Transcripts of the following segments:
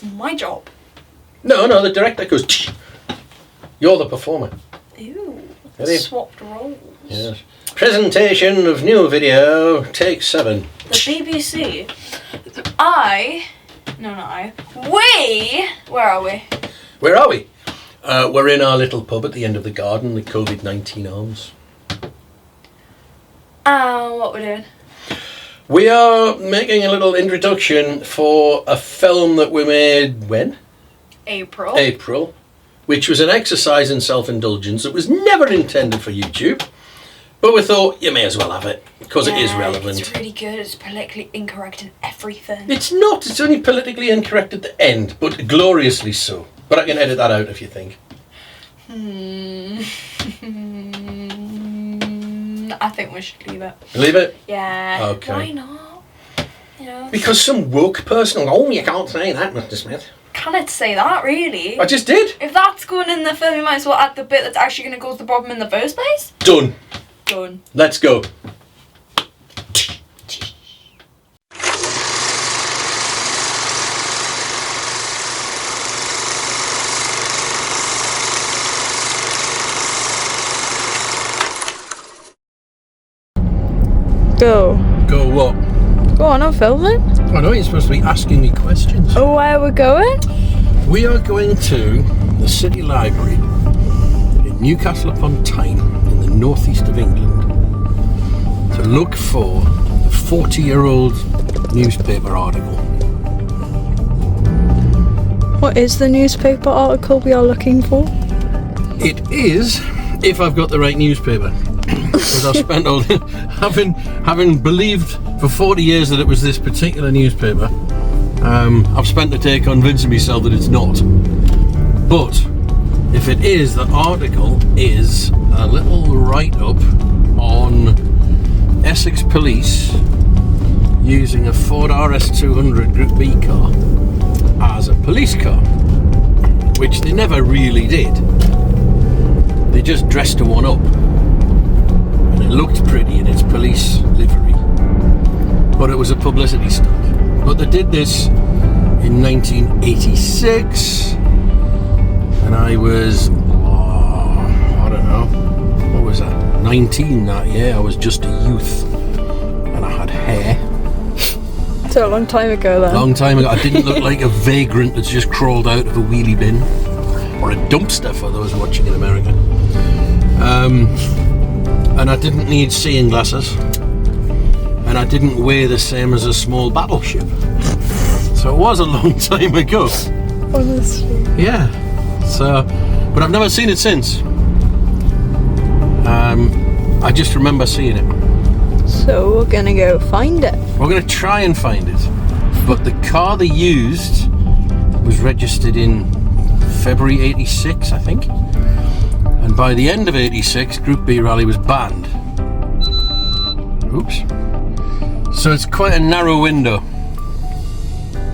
That's my job. No, the director goes, tch. You're the performer. Ooh, Ready? swapped roles. Yes. Presentation of new video, take 7. The BBC. Where are we? Where are we? We're in our little pub at the end of the garden, the COVID-19 Arms. What we're doing? We are making a little introduction for a film that we made when? April, which was an exercise in self-indulgence that was never intended for YouTube. But we thought you may as well have it, because it is relevant. It's really good, it's politically incorrect in everything. It's not, it's only politically incorrect at the end, but gloriously so. But I can edit that out if you think. I think we should leave it. Leave it? Yeah. Okay. Why not? You know. Because some woke person, oh, you can't say that, Mr. Smith. Cannot say that, really. I just did. If that's going in the film, you might as well add the bit that's actually going to cause the problem in the first place. Done. Done. Let's go. Go. Go what? Go on, I'm filming. I know you're supposed to be asking me questions. Oh, where are we going? We are going to the City Library in Newcastle upon Tyne in the northeast of England to look for a 40-year-old newspaper article. What is the newspaper article we are looking for? It is, if I've got the right newspaper. Because I've spent all having believed for 40 years that it was this particular newspaper, I've spent the day convincing myself that it's not. But if it is, the article is a little write-up on Essex Police using a Ford RS200 Group B car as a police car, which they never really did. They just dressed a one up. It looked pretty in its police livery, but it was a publicity stunt. But they did this in 1986, and I was, I don't know, what was that, 19 that year. I was just a youth, and I had hair. So a long time ago then. Long time ago. I didn't look like a vagrant that's just crawled out of a wheelie bin, or a dumpster for those watching in America. And I didn't need seeing glasses, and I didn't weigh the same as a small battleship. So it was a long time ago. Honestly. Yeah. So, but I've never seen it since. I just remember seeing it. So we're gonna go find it. We're gonna try and find it. But the car they used was registered in February '86, I think. And by the end of '86, Group B Rally was banned. Oops. So it's quite a narrow window.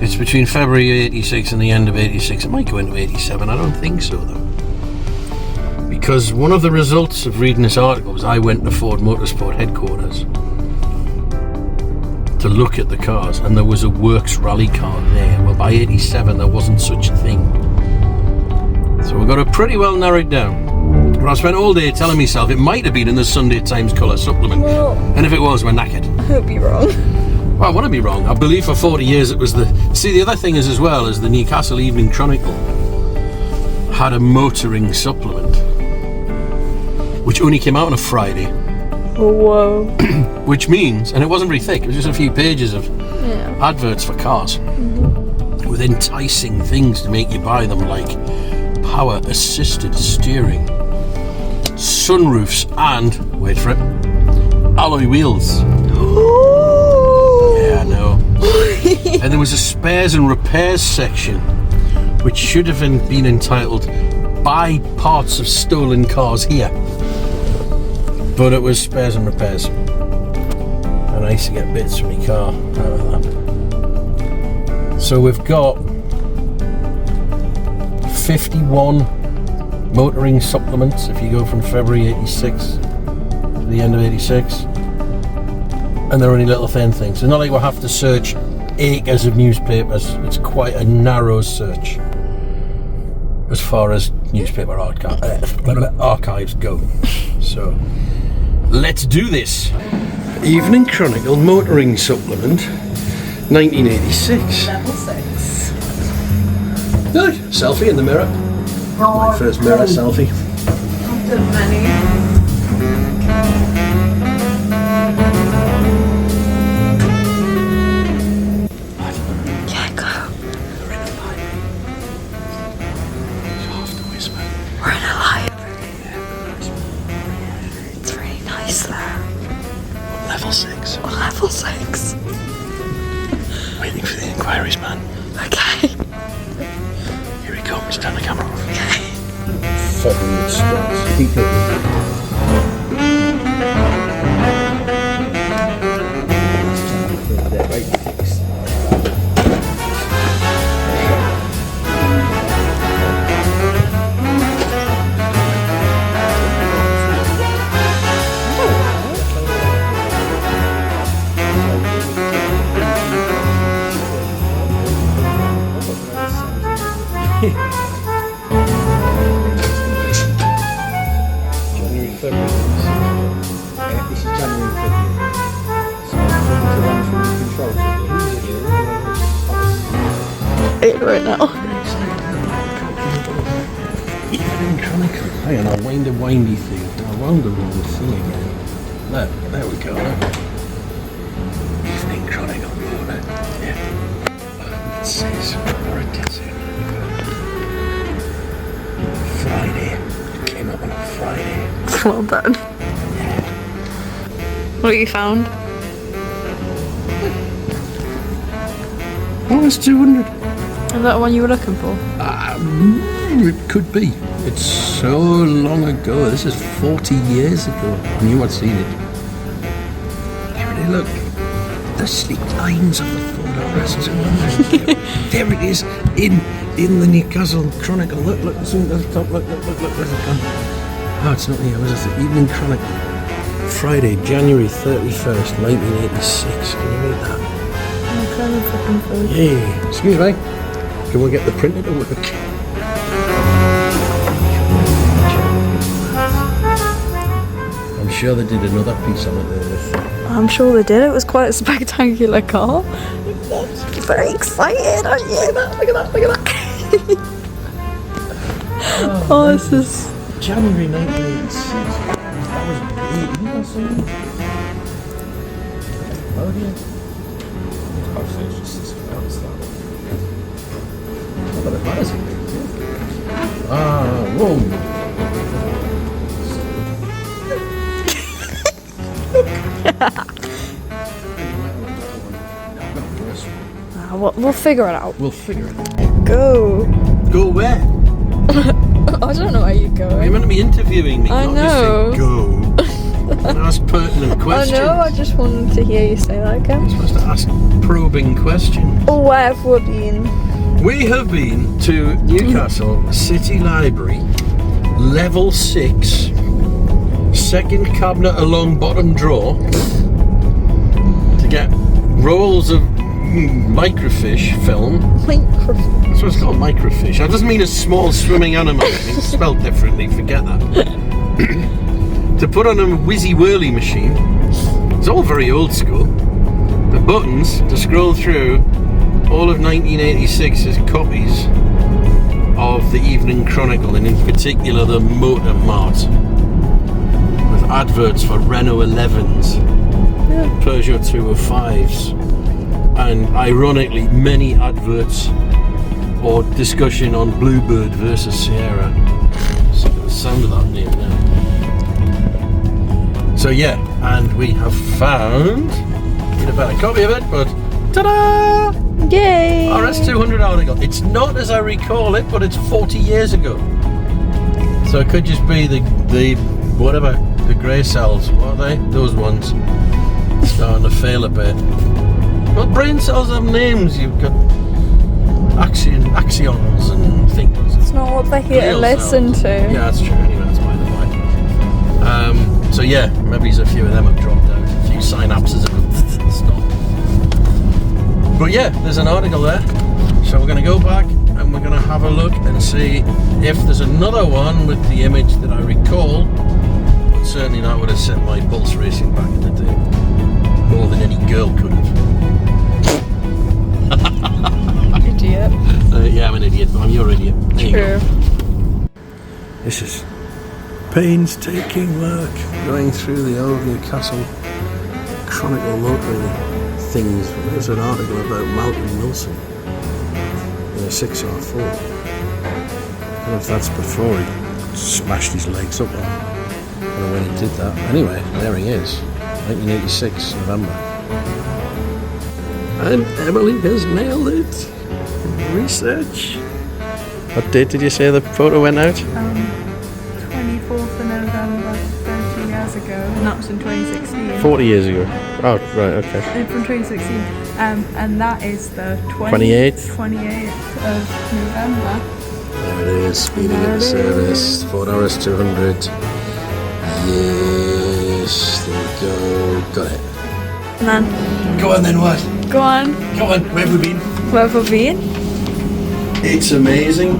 It's between February '86 and the end of '86. It might go into '87. I don't think so, though. Because one of the results of reading this article was I went to Ford Motorsport headquarters to look at the cars, and there was a works rally car there. Well, by '87, there wasn't such a thing. So we got it pretty well narrowed down. But I spent all day telling myself it might have been in the Sunday Times colour supplement. Well, and if it was, we're knackered. I hope you're wrong. Well, I want to be wrong. I believe for 40 years it was the... See, the other thing is as well, is the Newcastle Evening Chronicle had a motoring supplement, which only came out on a Friday. Whoa. Which means, and it wasn't very thick, it was just a few pages of adverts for cars. Mm-hmm. With enticing things to make you buy them, like power assisted steering, sunroofs, and, wait for it, alloy wheels. Yeah, I know. And there was a spares and repairs section, which should have been entitled Buy Parts of Stolen Cars Here. But it was spares and repairs. And I used to get bits from my car out of that. So we've got 51 motoring supplements if you go from February '86 to the end of '86, and they're only little thin things. It's not like we'll have to search acres of newspapers. It's quite a narrow search as far as newspaper archives go. So let's do this. Evening Chronicle motoring supplement, 1986. Level 6. Good. Selfie in the mirror. My first mirror selfie. I've done many. Yeah, go. We're in a library. You have to whisper. We're in a library. It's really nice there. Level 6. Oh, level 6. Waiting for the inquiries, man. Okay. Here he comes. Turn the camera off. Okay. February starts. Keep looking. January, February. This is January, February. So control Right now. Evening Chronicle. Hang on, I'll wind a windy thing. I'll round the wrong thing again. There we go. Evening Chronicle. Yeah. It says, or it did say. Friday. It came up on a Friday. Well done. What you found? RS200. Is that the one you were looking for? It could be. It's so long ago. This is 40 years ago. I knew I'd seen it. Here it is, look. The sleek lines of the Ford RS200. There it is in the Newcastle Chronicle. Look, zoom at the top. Look, where's it gone? Oh, it's not here. Where's it? The Evening Chronicle. Friday, January 31st, 1986. Can you read that? I'm kind of looking for it. Yeah. Excuse me. Can we get the printer to work? I'm sure they did another piece on it there with. I'm sure they did. It was quite a spectacular car. Very excited, aren't you? Look at that. Oh, this is. January 1986. That was bleeding or something. Oh dear. Whoa. We'll figure it out. We'll figure it out. Go. Go where? I don't know where you're You're going. meant to be interviewing me. I not know. Just say go. And ask pertinent questions. I know, I just wanted to hear you say that again. You're supposed to ask probing questions. Oh, where have we been? We have been to Newcastle City Library, level 6, second cabinet along bottom drawer, to get rolls of microfiche film. That's what it's called, microfiche. That doesn't mean a small swimming animal. It's spelled differently, forget that. To put on a whizzy whirly machine. It's all very old school. The buttons to scroll through all of 1986's copies of the Evening Chronicle, and in particular the Motor Mart, with adverts for Renault 11s, Peugeot 205s, and ironically many adverts or discussion on Bluebird versus Sierra. Sick of the sound of that name now. So yeah, and we have found a better copy of it, but ta-da! Yay! RS200 article. It's not as I recall it, but it's 40 years ago. So it could just be the whatever, the grey cells. What are they? Those ones. Starting to fail a bit. Well, brain cells have names. You've got axons and things. It's not what they're here to listen to. Yeah, that's true. Anyway, that's by the by. So yeah, maybe a few of them have dropped out. A few synapses have stopped. But yeah, there's an article there. So we're going to go back and we're going to have a look and see if there's another one with the image that I recall. But certainly that would have set my pulse racing back in the day. More than any girl could have. Idiot. Yeah, I'm an idiot, but I'm your idiot. There you go. True. This is painstaking work going through the old Newcastle Chronicle motoring things. There's an article about Malcolm Wilson in a 6R4. I don't know if that's before he smashed his legs up or when he did that. Anyway, there he is, 1986 November. And Emily has nailed it. Research. What date did you say the photo went out? 24th of November, 30 years ago. And that was in 2016. 40 years ago. Oh, right, okay. From 2016. And that is the 28th? 28th of November. There it is, speeding into service, Ford RS200. Yes, there we go, got it. And then, Go on then, what? go on. Go on, where have we been? Where have we been? It's amazing.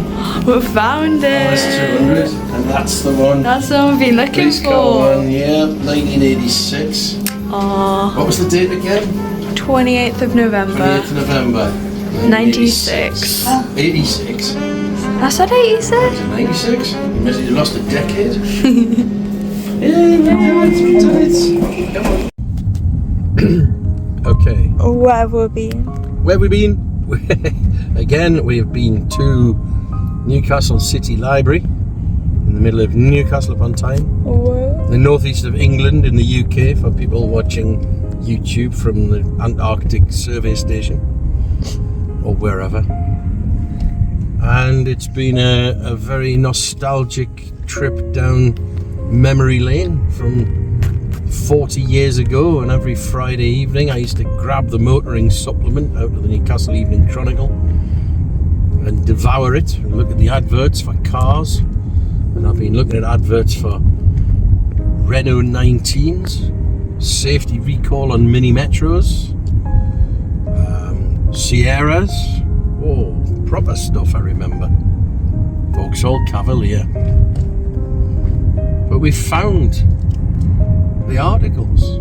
We found it. RS200, and that's the one. That's what we've been looking Police car for. one, yeah, 1986. Aww. What was the date again? 28th of November. 28th November. 96. 86. I said 86. 96? You lost a decade. Yeah, we did it. Come on. Okay. Where have we been? Where have we been? Again, we have been to Newcastle City Library in the middle of Newcastle upon Tyne, the northeast of England in the UK for people watching YouTube from the Antarctic Survey Station or wherever. And it's been a very nostalgic trip down memory lane from 40 years ago, and every Friday evening I used to grab the motoring supplement out of the Newcastle Evening Chronicle and devour it and look at the adverts for cars. And I've been looking at adverts for Renault 19s, safety recall on mini metros, Sierras, oh, proper stuff I remember, Vauxhall Cavalier. But we found the articles.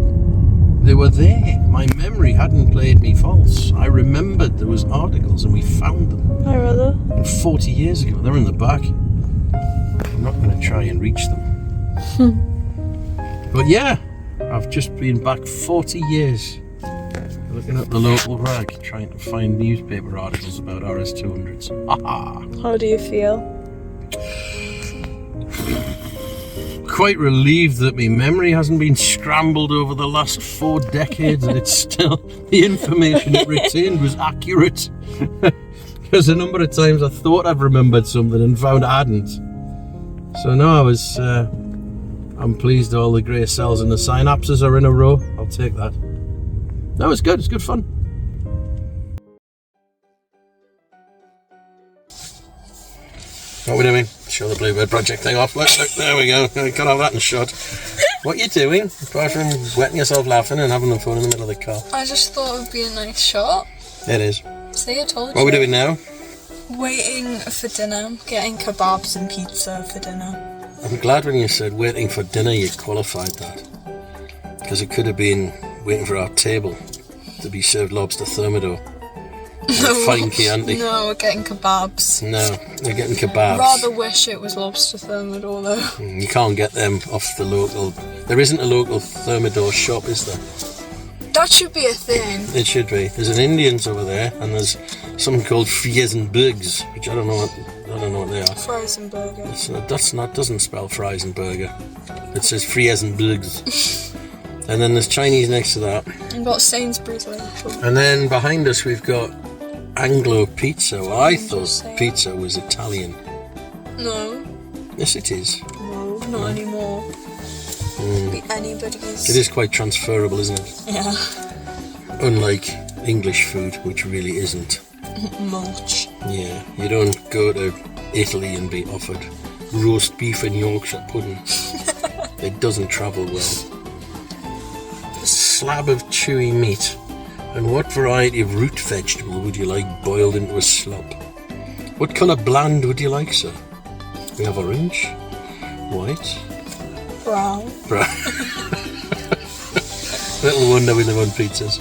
They were there. My memory hadn't played me false. I remembered there was articles and we found them. Hi, brother. And 40 years ago. They're in the back. I'm not going to try and reach them. But yeah, I've just been back 40 years looking at the local rag trying to find newspaper articles about RS200s. How do you feel? Quite relieved that my memory hasn't been scrambled over the last 4 decades and it's still, the information it retained was accurate. Because a number of times I thought I've remembered something and found I hadn't. So no, I'm pleased all the grey cells and the synapses are in a row. I'll take that. No, it's good fun. What are we doing? Show the Bluebird Project thing off. Look, there we go. Can't have that in shot. What are you doing? Apart from wetting yourself laughing and having the phone in the middle of the car. I just thought it would be a nice shot. It is. See, I told you. What are we doing now? Waiting for dinner. Getting kebabs and pizza for dinner. I'm glad when you said waiting for dinner you qualified that. Because it could have been waiting for our table to be served lobster thermidor. Fine Chianti. No, we're getting kebabs. No, we're getting kebabs. Rather wish it was lobster thermidor though. You can't get them off the local. There isn't a local thermidor shop, is there? That should be a thing. It should be. There's an Indians over there, and there's something called Friesenbergs, which I don't know what they are. Fries and burger. Doesn't spell fries and burger. It says Friesenbergs. And then there's Chinese next to that. We've got Sainsbury's later. And then behind us we've got Anglo Pizza. Well, I thought pizza was Italian. No. Yes, it is. No, not anymore. Be anybody's. It is quite transferable, isn't it? Yeah. Unlike English food, which really isn't. Mulch. Yeah, you don't go to Italy and be offered roast beef and Yorkshire pudding. It doesn't travel well. A slab of chewy meat And what variety of root vegetable would you like boiled into a slop? What colour bland would you like, sir? We have orange, white, Brown. Little wonder we live on pizzas.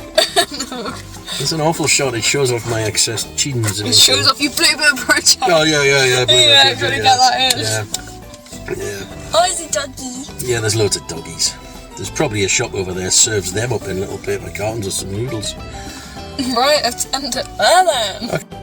It's an awful shot. It shows off my excess chins. It shows off your Bluebird Project. Oh yeah. Yeah, gotta get that in. Yeah. Oh, it's a doggy. Yeah, there's loads of doggies. There's probably a shop over there serves them up in little paper cartons or some noodles. Right, I've turned it there then. Okay.